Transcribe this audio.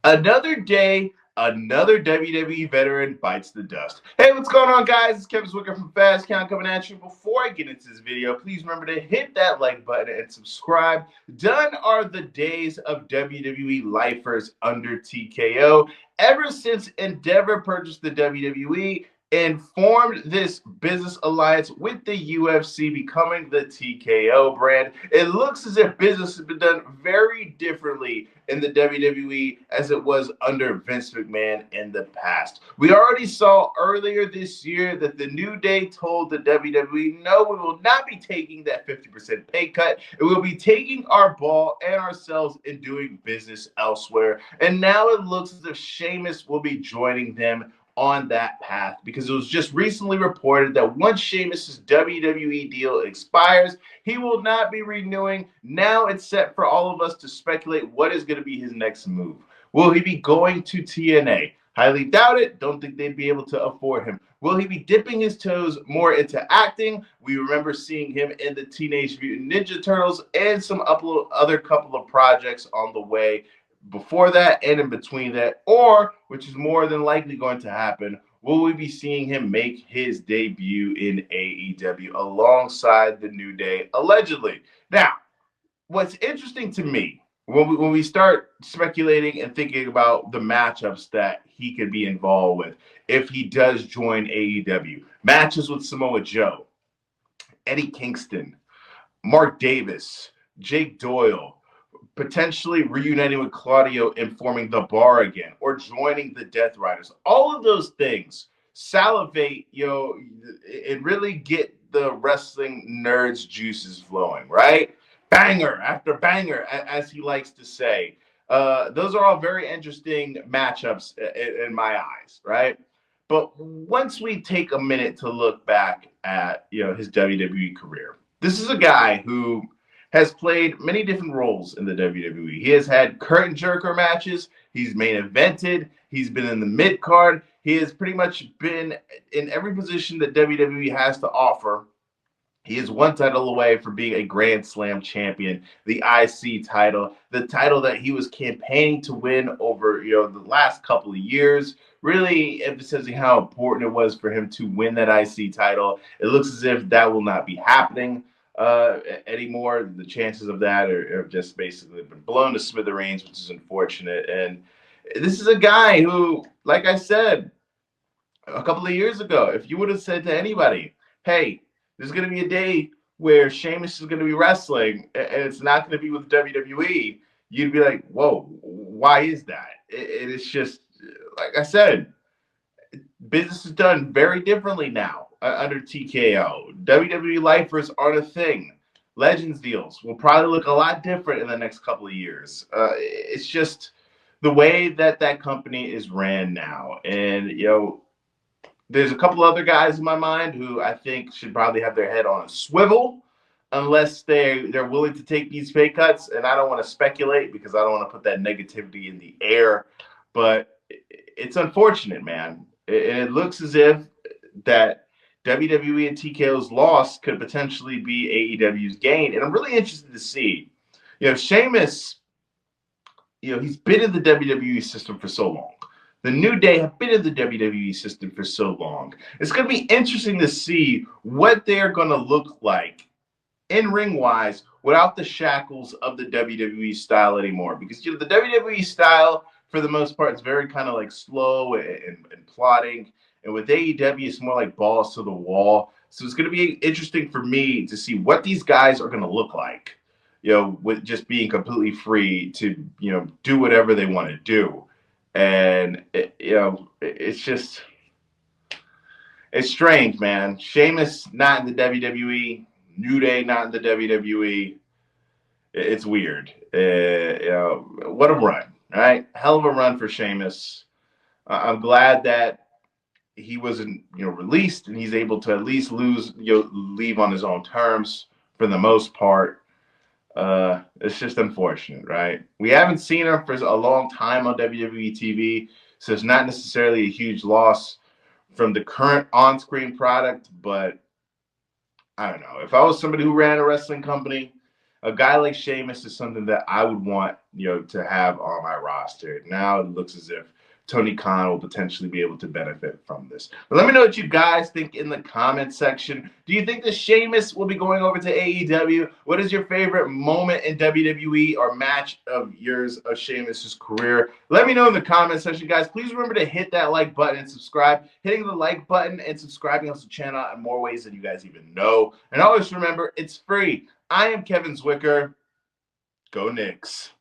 Another day, another WWE veteran bites the dust. Hey, what's going on, guys? It's Kevin Swicker from Fast Count coming at you. Before I get into this video, please remember to hit that like button and subscribe. Done are the days of WWE lifers under TKO. Ever since Endeavor purchased the WWE and formed this business alliance with the UFC, becoming the TKO brand, it looks as if business has been done very differently in the WWE as it was under Vince McMahon in the past. We already saw earlier this year that the New Day told the WWE, no, we will not be taking that 50% pay cut. We will be taking our ball and ourselves and doing business elsewhere. And now it looks as if Sheamus will be joining them on that path, because it was just recently reported that once Sheamus's WWE deal expires, he will not be renewing. Now it's set for all of us to speculate what is going to be his next move. Will he be going to TNA? Highly doubt it. Don't think they'd be able to afford him. Will he be dipping his toes more into acting? We remember seeing him in the Teenage Mutant Ninja Turtles and some other couple of projects on the way before that and in between that. Or, which is more than likely going to happen, will we be seeing him make his debut in AEW alongside the New Day, allegedly? Now, what's interesting to me when we start speculating and thinking about the matchups that he could be involved with if he does join AEW, matches with Samoa Joe, Eddie Kingston, Mark Davis, Jake Doyle, potentially reuniting with Claudio and forming the Bar again, or joining the Death Riders. All of those things salivate, and really get the wrestling nerds' juices flowing, right? Banger after banger, as he likes to say. Those are all very interesting matchups in my eyes, right? But once we take a minute to look back at his WWE career, this is a guy who has played many different roles in the WWE. He has had curtain jerker matches. He's main evented. He's been in the mid card. He has pretty much been in every position that WWE has to offer. He is one title away from being a Grand Slam champion, the IC title, the title that he was campaigning to win over the last couple of years, really emphasizing how important it was for him to win that IC title. It looks as if that will not be happening anymore. The chances of that are just basically been blown to smithereens, which is unfortunate. And this is a guy who, like I said a couple of years ago, if you would have said to anybody, hey, there's going to be a day where Sheamus is going to be wrestling and it's not going to be with WWE, you'd be like, whoa, why is that? It's just, like I said, business is done very differently now under TKO. WWE lifers aren't a thing. Legends deals will probably look a lot different in the next couple of years. It's just the way that company is ran now. And, there's a couple other guys in my mind who I think should probably have their head on a swivel unless they're willing to take these pay cuts. And I don't want to speculate because I don't want to put that negativity in the air. But it's unfortunate, man. It looks as if that WWE and TKO's loss could potentially be AEW's gain. And I'm really interested to see, Sheamus, he's been in the WWE system for so long. The New Day have been in the WWE system for so long. It's going to be interesting to see what they're going to look like in ring-wise without the shackles of the WWE style anymore. Because the WWE style, for the most part, is very kind of like slow and plodding. And with AEW, it's more like balls to the wall. So it's going to be interesting for me to see what these guys are going to look like, with just being completely free to, do whatever they want to do. And, it's just, it's strange, man. Sheamus not in the WWE, New Day not in the WWE. It's weird. What a run, right? Hell of a run for Sheamus. I'm glad that he wasn't, released and he's able to at least leave on his own terms for the most part. It's just unfortunate, right? We haven't seen him for a long time on WWE TV, so it's not necessarily a huge loss from the current on-screen product, but I don't know. If I was somebody who ran a wrestling company, a guy like Sheamus is something that I would want, to have on my roster. Now it looks as if Tony Khan will potentially be able to benefit from this. But let me know what you guys think in the comment section. Do you think that Sheamus will be going over to AEW? What is your favorite moment in WWE or match of yours of Sheamus's career? Let me know in the comment section, guys. Please remember to hit that like button and subscribe. Hitting the like button and subscribing helps the channel out in more ways than you guys even know. And always remember, it's free. I am Kevin Zwicker. Go Knicks.